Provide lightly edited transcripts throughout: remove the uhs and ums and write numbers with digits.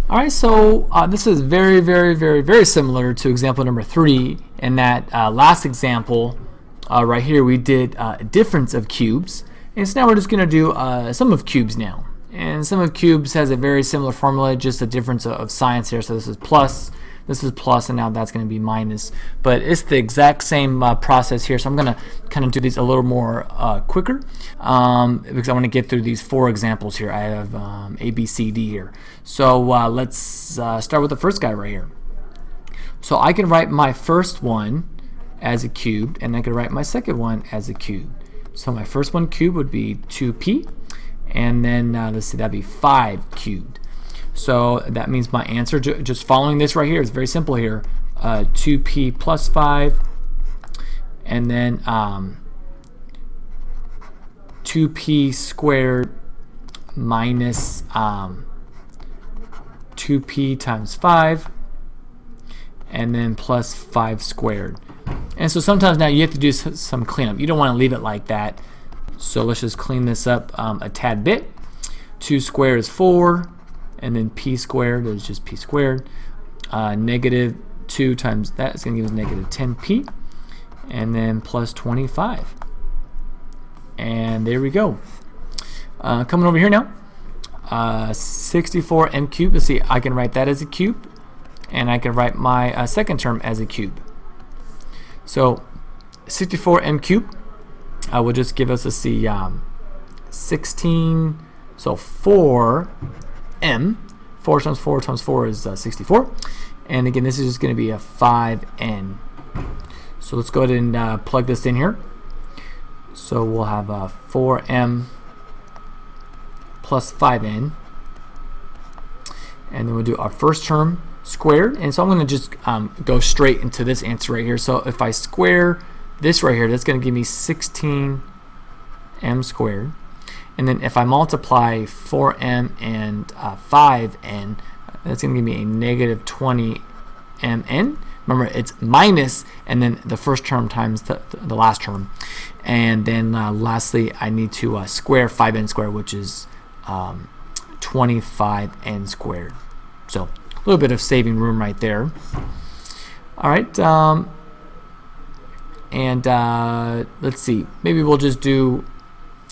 All right, so this is very similar to example number 3. In that last example right here, we did a difference of cubes. And so now we're just going to do sum of cubes now. And sum of cubes has a very similar formula, just a difference of signs here. So this is plus, and now that's going to be minus. But it's the exact same process here. So I'm going to kind of do these a little more quicker because I want to get through these 4 examples here. I have A, B, C, D here. So let's start with the first guy right here. So I can write my first one as a cubed, and I can write my second one as a cube. So my first one cubed would be 2p, and then let's see, that'd be 5 cubed. So that means my answer, just following this right here, is very simple here. 2p plus 5, and then 2p squared minus 2p times 5, and then plus 5 squared. And so sometimes now you have to do some cleanup. You don't want to leave it like that. So let's just clean this up a tad bit. 2 squared is 4, and then p squared is just p squared. Negative 2 times that is going to give us negative 10p, and then plus 25. And there we go. Coming over here now, 64m cubed. Let's see, I can write that as a cube, and I can write my second term as a cube. So 64m cubed will just give us, let's see, 16, so 4m. 4 times 4 times 4 is 64. And again, this is just going to be a 5n. So let's go ahead and plug this in here. So we'll have 4m plus 5n. And then we'll do our first term squared. And so I'm going to just go straight into this answer right here. So if I square this right here, that's going to give me 16m squared. And then if I multiply 4m and 5n, that's going to give me a negative 20mn. Remember, it's minus and then the first term times the last term. And then lastly, I need to square 5n squared, which is 25n squared. So a little bit of saving room right there. All right, let's see. Maybe we'll just do,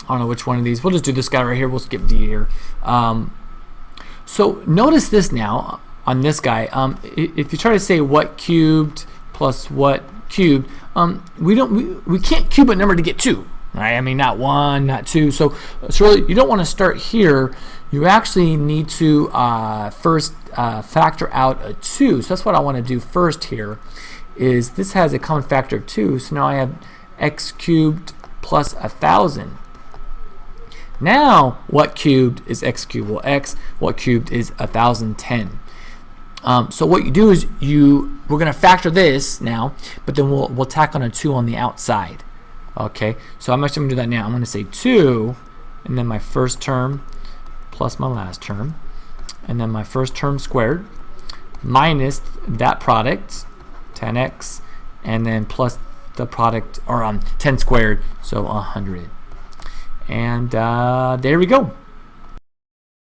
I don't know which one of these. We'll just do this guy right here. We'll skip D here. So notice this now on this guy. If you try to say what cubed plus what cubed, we can't cube a number to get 2. Right? I mean, not 1, not 2. So really, you don't want to start here. You actually need to first factor out a 2. So that's what I want to do first here. Is this has a common factor of 2. So now I have x cubed plus 1,000. Now, what cubed is x cubed? Well, what cubed is 1,010. So what you do is we're going to factor this now, but then we'll tack on a 2 on the outside. Okay, so I'm actually going to do that now. I'm going to say 2, and then my first term plus my last term, and then my first term squared minus that product, 10x, and then plus the product, or 10 squared, so 100. And there we go.